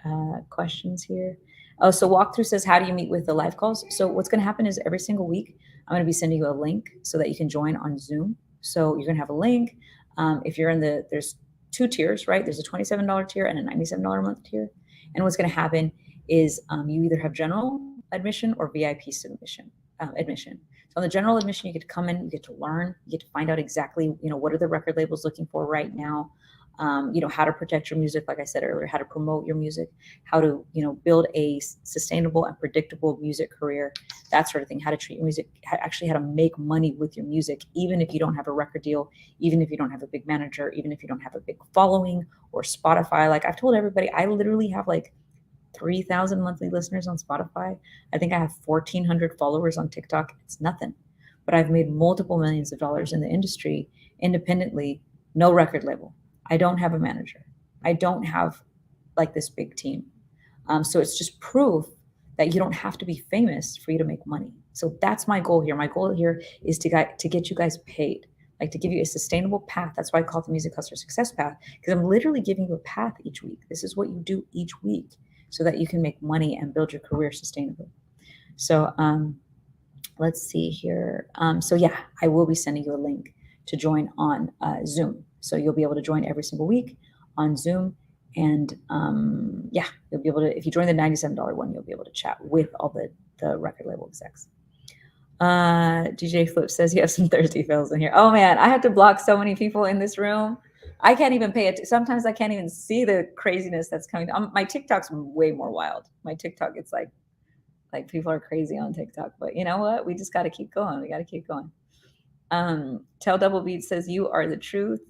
questions here. Oh, so Walkthrough says, how do you meet with the live calls? So what's going to happen is every single week, I'm going to be sending you a link so that you can join on Zoom. So you're going to have a link. If you're in there's two tiers, right? There's a $27 tier and a $97 a month tier. And what's going to happen is you either have general admission or VIP admission. So on the general admission, you get to come in, you get to learn, you get to find out exactly, what are the record labels looking for right now, how to protect your music, like I said earlier, how to promote your music, how to, build a sustainable and predictable music career, that sort of thing, how to treat your music, actually how to make money with your music, even if you don't have a record deal, even if you don't have a big manager, even if you don't have a big following or Spotify. Like I've told everybody, I literally have like 3,000 monthly listeners on Spotify. I think I have 1,400 followers on TikTok. It's nothing, but I've made multiple millions of dollars in the industry independently, no record label. I don't have a manager. I don't have like this big team. So it's just proof that you don't have to be famous for you to make money. So that's my goal here. My goal here is to get you guys paid, like to give you a sustainable path. That's why I call it the Music Hustler Success Path, because I'm literally giving you a path each week. This is what you do each week. so that you can make money and build your career sustainably. So let's see here. So yeah, I will be sending you a link to join on Zoom. So you'll be able to join every single week on Zoom. And yeah, you'll be able to, if you join the $97 one, you'll be able to chat with all the record label execs. DJ Flip says you have some thirsty fills in here. Oh man, I have to block so many people in this room. I can't even pay it. Sometimes I can't even see the craziness that's coming. My TikTok's way more wild. My TikTok, it's like people are crazy on TikTok. But you know what? We just got to keep going. We got to keep going. Tell Double Beat says you are the truth.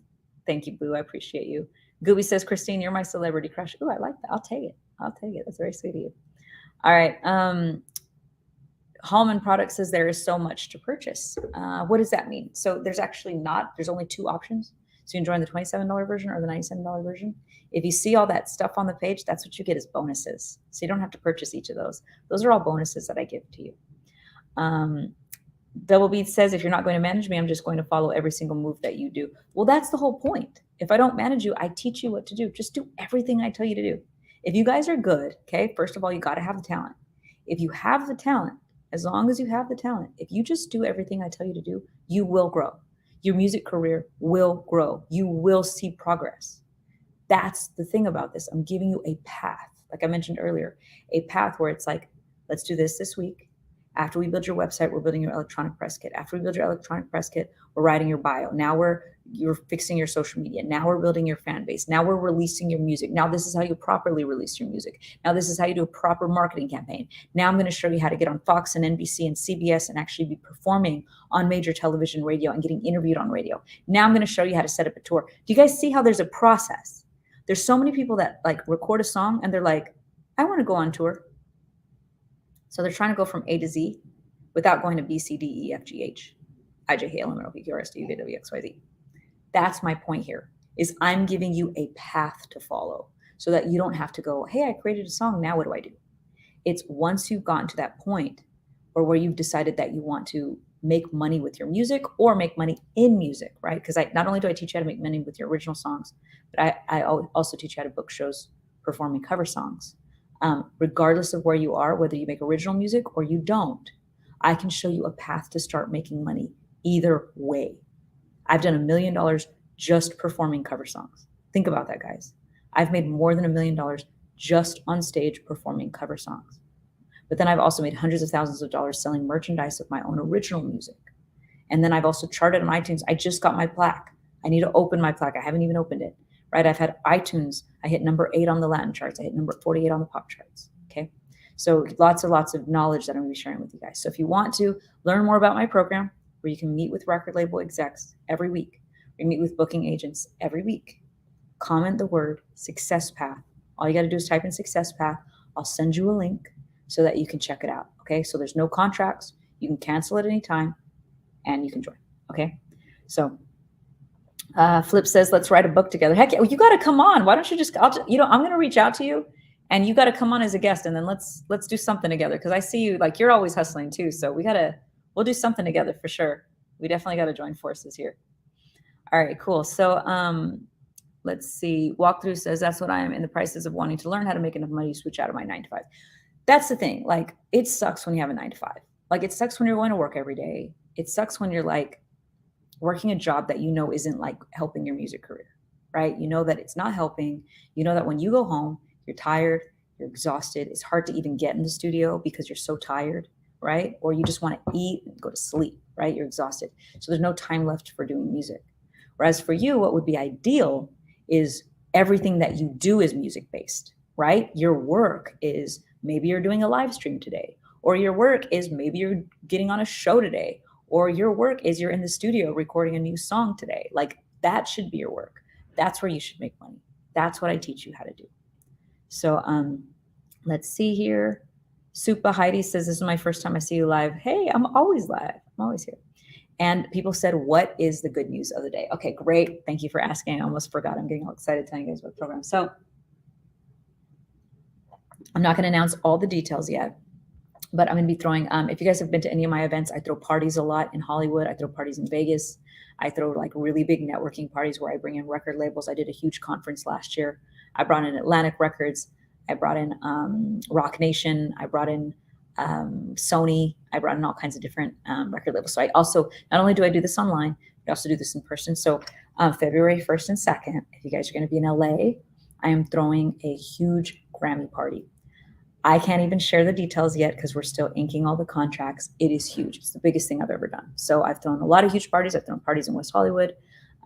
Thank you, Boo. I appreciate you. Gooby says, Christine, you're my celebrity crush. Ooh, I like that. I'll take it. I'll take it. That's very sweet of you. All right. Hallman Products says there is so much to purchase. What does that mean? So there's actually not, there's only two options. So you can join the $27 version or the $97 version. If you see all that stuff on the page, that's what you get as bonuses. So you don't have to purchase each of those. Those are all bonuses that I give to you. Double Beat says, if you're not going to manage me, I'm just going to follow every single move that you do. Well, that's the whole point. If I don't manage you, I teach you what to do. Just do everything I tell you to do. If you guys are good, okay, first of all, you got to have the talent. If you have the talent, as long as you have the talent, if you just do everything I tell you to do, you will grow. Your music career will grow. You will see progress. That's the thing about this. I'm giving you a path, like I mentioned earlier, a path where it's like, let's do this week. After we build your website, we're building your electronic press kit. After we build your electronic press kit, we're writing your bio. Now you're fixing your social media. Now we're building your fan base. Now we're releasing your music. Now this is how you properly release your music. Now this is how you do a proper marketing campaign. Now I'm going to show you how to get on Fox and NBC and CBS and actually be performing on major television, radio, and getting interviewed on radio. Now I'm going to show you how to set up a tour. Do you guys see how there's a process? There's so many people that like record a song and they're like, I want to go on tour. So they're trying to go from A to Z without going to B, C, D, E, F, G, H, I, J, K, L, M, N, O, P, Q, R, S, T, U, V, W, X, Y, Z. That's my point here, is I'm giving you a path to follow so that you don't have to go, hey, I created a song, now what do I do? It's once you've gotten to that point or where you've decided that you want to make money with your music or make money in music, right? Because not only do I teach you how to make money with your original songs, but I also teach you how to book shows performing cover songs. Regardless of where you are, whether you make original music or you don't, I can show you a path to start making money either way. I've done $1 million just performing cover songs. Think about that, guys. I've made more than $1 million just on stage performing cover songs. But then I've also made hundreds of thousands of dollars selling merchandise of my own original music. And then I've also charted on iTunes. I just got my plaque. I need to open my plaque. I haven't even opened it. Right? I've had iTunes. I hit number 8 on the Latin charts. I hit number 48 on the pop charts. Okay. So lots of knowledge that I'm going to be sharing with you guys. So if you want to learn more about my program, where you can meet with record label execs every week, we meet with booking agents every week, comment the word Success Path. All you got to do is type in Success Path. I'll send you a link so that you can check it out. Okay. So there's no contracts. You can cancel at any time and you can join. Okay. So Flip says, let's write a book together. Heck yeah, you got to come on. Why don't you I'm going to reach out to you and you got to come on as a guest and then let's do something together. Cause I see you, like, you're always hustling too. So we'll do something together for sure. We definitely got to join forces here. All right, cool. So let's see. Walkthrough says, that's what I am in the prices of wanting to learn how to make enough money to switch out of my 9 to 5. That's the thing. Like, it sucks when you have a 9 to 5. Like, it sucks when you're going to work every day. It sucks when you're like, working a job that you know isn't like helping your music career, right? You know that it's not helping. You know that when you go home, you're tired, you're exhausted. It's hard to even get in the studio because you're so tired, right? Or you just want to eat and go to sleep, right? You're exhausted. So there's no time left for doing music. Whereas for you, what would be ideal is everything that you do is music-based, right? Your work is maybe you're doing a live stream today, or your work is maybe you're getting on a show today, or your work is you're in the studio recording a new song today. Like, that should be your work. That's where you should make money. That's what I teach you how to do. So let's see here. Supa Heidi says, this is my first time I see you live. Hey, I'm always live. I'm always here. And people said, what is the good news of the day? Okay, great. Thank you for asking. I almost forgot. I'm getting all excited telling you guys about the program. So I'm not going to announce all the details yet. But I'm going to be throwing, if you guys have been to any of my events, I throw parties a lot in Hollywood. I throw parties in Vegas. I throw like really big networking parties where I bring in record labels. I did a huge conference last year. I brought in Atlantic Records. I brought in Rock Nation. I brought in Sony. I brought in all kinds of different record labels. So I also, not only do I do this online, I also do this in person. So February 1st and 2nd, if you guys are going to be in LA, I am throwing a huge Grammy party. I can't even share the details yet because we're still inking all the contracts. It is huge. It's the biggest thing I've ever done. So I've thrown a lot of huge parties. I've thrown parties in West Hollywood.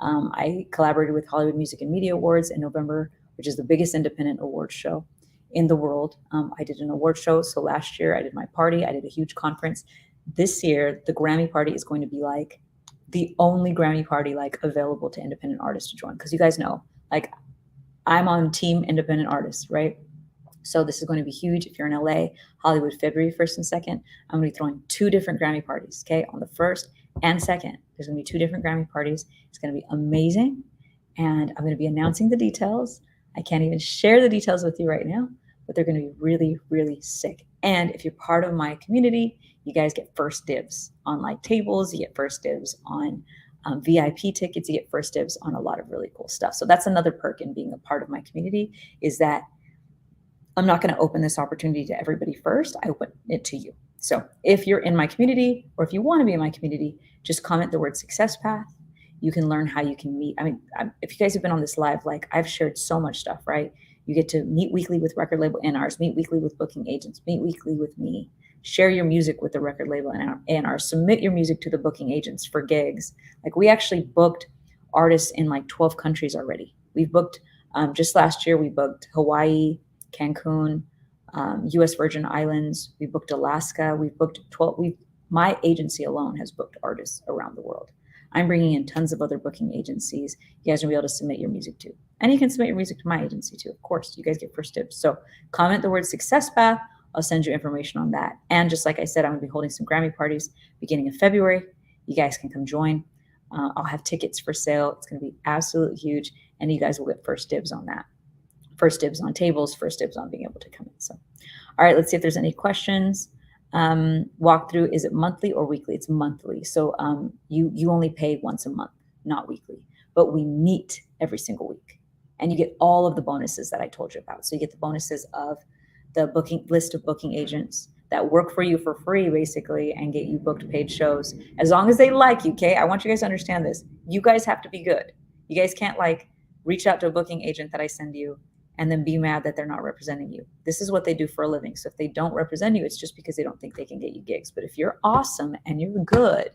I collaborated with Hollywood Music and Media Awards in November, which is the biggest independent awards show in the world. I did an award show. So last year I did my party. I did a huge conference. This year, the Grammy party is going to be like the only Grammy party like available to independent artists to join. Because you guys know, like I'm on team independent artists, right? So this is going to be huge. If you're in LA, Hollywood, February 1st and 2nd, I'm going to be throwing 2 different Grammy parties, okay? On the 1st and 2nd, there's going to be 2 different Grammy parties. It's going to be amazing. And I'm going to be announcing the details. I can't even share the details with you right now, but they're going to be really, really sick. And if you're part of my community, you guys get first dibs on like tables. You get first dibs on VIP tickets. You get first dibs on a lot of really cool stuff. So that's another perk in being a part of my community, is that I'm not going to open this opportunity to everybody first. I open it to you. So if you're in my community, or if you want to be in my community, just comment the word success path. You can learn how you can meet. I mean, if you guys have been on this live, like I've shared so much stuff, right? You get to meet weekly with record label A&Rs, meet weekly with booking agents, meet weekly with me, share your music with the record label A&R, submit your music to the booking agents for gigs. Like we actually booked artists in like 12 countries already. We've booked, just last year, we booked Hawaii, Cancun, U.S. Virgin Islands. We booked Alaska. We've booked 12. My agency alone has booked artists around the world. I'm bringing in tons of other booking agencies you guys will be able to submit your music to. And you can submit your music to my agency too, of course. You guys get first dibs. So comment the word success path. I'll send you information on that. And just like I said, I'm going to be holding some Grammy parties beginning of February. You guys can come join. I'll have tickets for sale. It's going to be absolutely huge. And you guys will get first dibs on that. First dibs on tables, first dibs on being able to come in. So, all right, let's see if there's any questions. Walkthrough, is it monthly or weekly? It's monthly. So you only pay once a month, not weekly. But we meet every single week. And you get all of the bonuses that I told you about. So you get the bonuses of the booking list of booking agents that work for you for free, basically, and get you booked paid shows. As long as they like you, okay? I want you guys to understand this. You guys have to be good. You guys can't like reach out to a booking agent that I send you and then be mad that they're not representing you. This is what they do for a living. So if they don't represent you, it's just because they don't think they can get you gigs. But if you're awesome and you're good,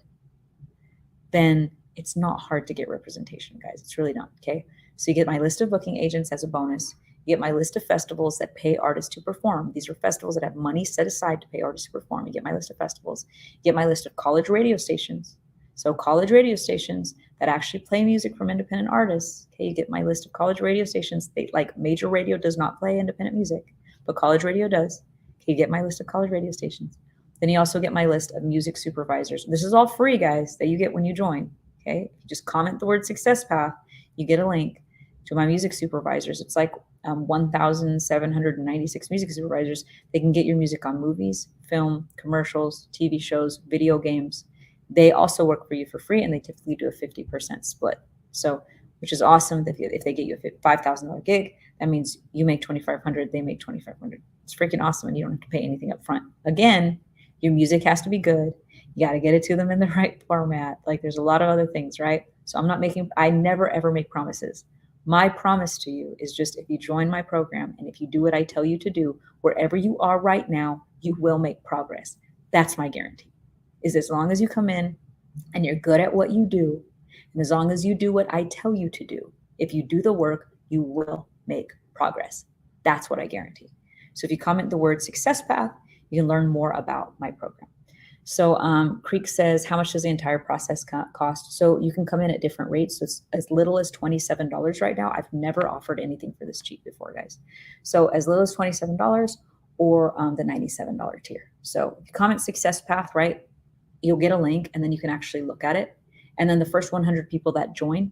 then it's not hard to get representation, guys. It's really not, okay? So you get my list of booking agents as a bonus. You get my list of festivals that pay artists to perform. These are festivals that have money set aside to pay artists to perform. You get my list of festivals. You get my list of college radio stations. So college radio stations that actually play music from independent artists. Okay, you get my list of college radio stations. Like major radio does not play independent music, but college radio does. Okay, you get my list of college radio stations. Then you also get my list of music supervisors. This is all free, guys, that you get when you join. Okay, you just comment the word success path. You get a link to my music supervisors. It's like 1,796 music supervisors. They can get your music on movies, film, commercials, TV shows, video games. They also work for you for free, and they typically do a 50% split. So, which is awesome. If they get you a $5,000 gig, that means you make $2,500, they make $2,500. It's freaking awesome, and you don't have to pay anything up front. Again, your music has to be good. You got to get it to them in the right format. Like there's a lot of other things, right? So I never ever make promises. My promise to you is just if you join my program and if you do what I tell you to do, wherever you are right now, you will make progress. That's my guarantee. Is as long as you come in and you're good at what you do, and as long as you do what I tell you to do, if you do the work, you will make progress. That's what I guarantee. So if you comment the word success path, you can learn more about my program. So Creek says, how much does the entire process cost? So you can come in at different rates. So it's as little as $27 right now. I've never offered anything for this cheap before, guys. So as little as $27 or the $97 tier. So if you comment success path, right, you'll get a link and then you can actually look at it. And then the first 100 people that join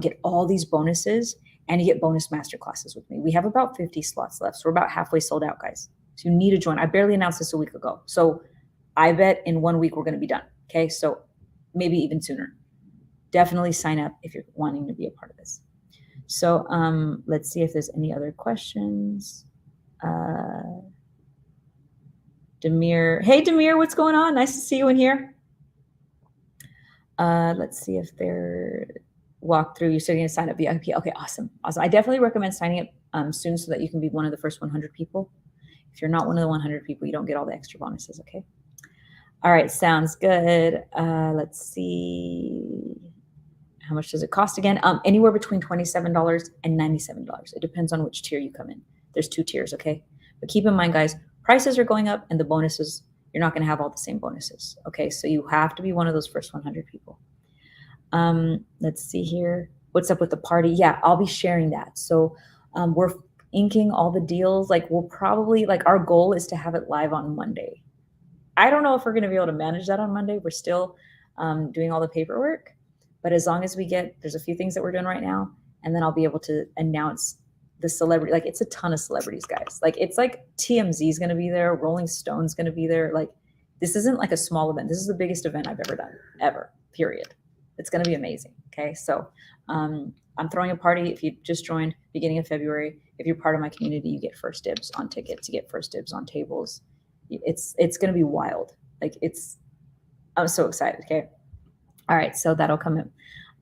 get all these bonuses, and you get bonus masterclasses with me. We have about 50 slots left. So we're about halfway sold out, guys. So you need to join. I barely announced this a week ago. So I bet in 1 week we're going to be done. Okay. So maybe even sooner. Definitely sign up if you're wanting to be a part of this. So let's see if there's any other questions. Demir. Hey, Demir, what's going on? Nice to see you in here. Let's see if they're walk through. You're still going to sign up VIP. Okay, awesome. Awesome. I definitely recommend signing up soon so that you can be one of the first 100 people. If you're not one of the 100 people, you don't get all the extra bonuses, okay? All right, sounds good. Let's see. How much does it cost again? Anywhere between $27 and $97. It depends on which tier you come in. There's 2 tiers, okay? But keep in mind, guys, prices are going up and the bonuses, you're not going to have all the same bonuses, okay? So you have to be one of those first 100 people. Let's see here. What's up with the party? Yeah, I'll be sharing that. So we're inking all the deals. Like we'll probably, like our goal is to have it live on Monday. I don't know if we're going to be able to manage that on Monday. We're still doing all the paperwork. But as long as we get, there's a few things that we're doing right now, and then I'll be able to announce the celebrity. Like it's a ton of celebrities, guys. Like it's like TMZ is going to be there, Rolling Stone's going to be there. Like this isn't like a small event. This is the biggest event I've ever done, ever. Period. It's going to be amazing. Okay, so I'm throwing a party. If you just joined beginning of February, if you're part of my community, you get first dibs on tickets. You get first dibs on tables. It's going to be wild. Like I'm so excited. Okay. All right, so that'll come in.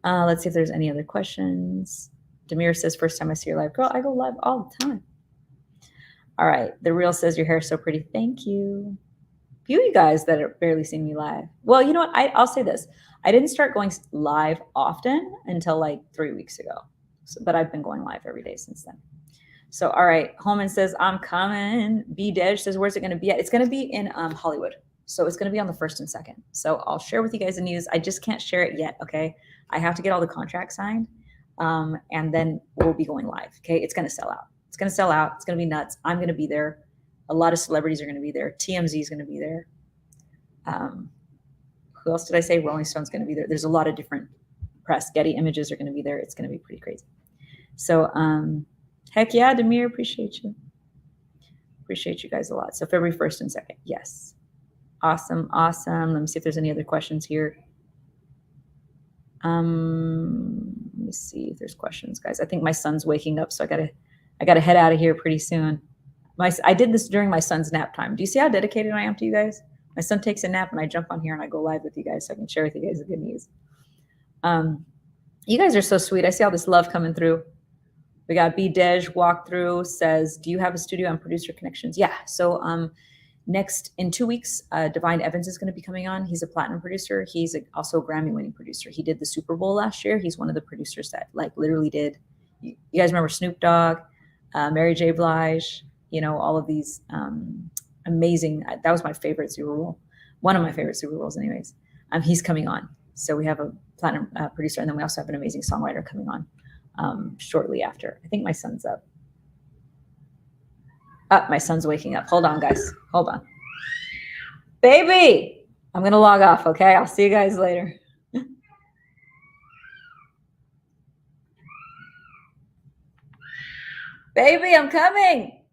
Let's see if there's any other questions. Demir says, first time I see your live. Girl, I go live all the time. All right, The Real says, your hair is so pretty. Thank you. Few of you guys that are barely seeing me live. Well, you know what? I'll say this. I didn't start going live often until like 3 weeks ago. But I've been going live every day since then. So, all right, Holman says, I'm coming. B. Dej says, where's it going to be at? It's going to be in Hollywood. So it's going to be on the 1st and 2nd. So I'll share with you guys the news. I just can't share it yet, okay? I have to get all the contracts signed, and then we'll be going live, okay? It's going to sell out. It's going to sell out. It's going to be nuts. I'm going to be there. A lot of celebrities are going to be there. TMZ is going to be there. Who else did I say? Rolling Stone's going to be there. There's a lot of different press. Getty Images are going to be there. It's going to be pretty crazy. So heck yeah, Demir, appreciate you. Appreciate you guys a lot. So February 1st and 2nd, yes. Awesome, awesome. Let me see if there's any other questions here. Let me see if there's questions, guys. I think my son's waking up, so I gotta head out of here pretty soon. I did this during my son's nap time. Do you see how dedicated I am to you guys? My son takes a nap and I jump on here and I go live with you guys so I can share with you guys the good news. You guys are so sweet. I see all this love coming through. We got B. Dej walkthrough says, do you have a studio and producer connections? Yeah. So next, in 2 weeks, Divine Evans is going to be coming on. He's a platinum producer. He's also a Grammy-winning producer. He did the Super Bowl last year. He's one of the producers that like literally did. You guys remember Snoop Dogg, Mary J. Blige, you know, all of these amazing. That was my favorite Super Bowl. One of my favorite Super Bowls anyways. He's coming on. So we have a platinum producer, and then we also have an amazing songwriter coming on shortly after. I think my son's up. My son's waking up. Hold on, guys. Hold on. Baby, I'm going to log off, okay? I'll see you guys later. Baby, I'm coming.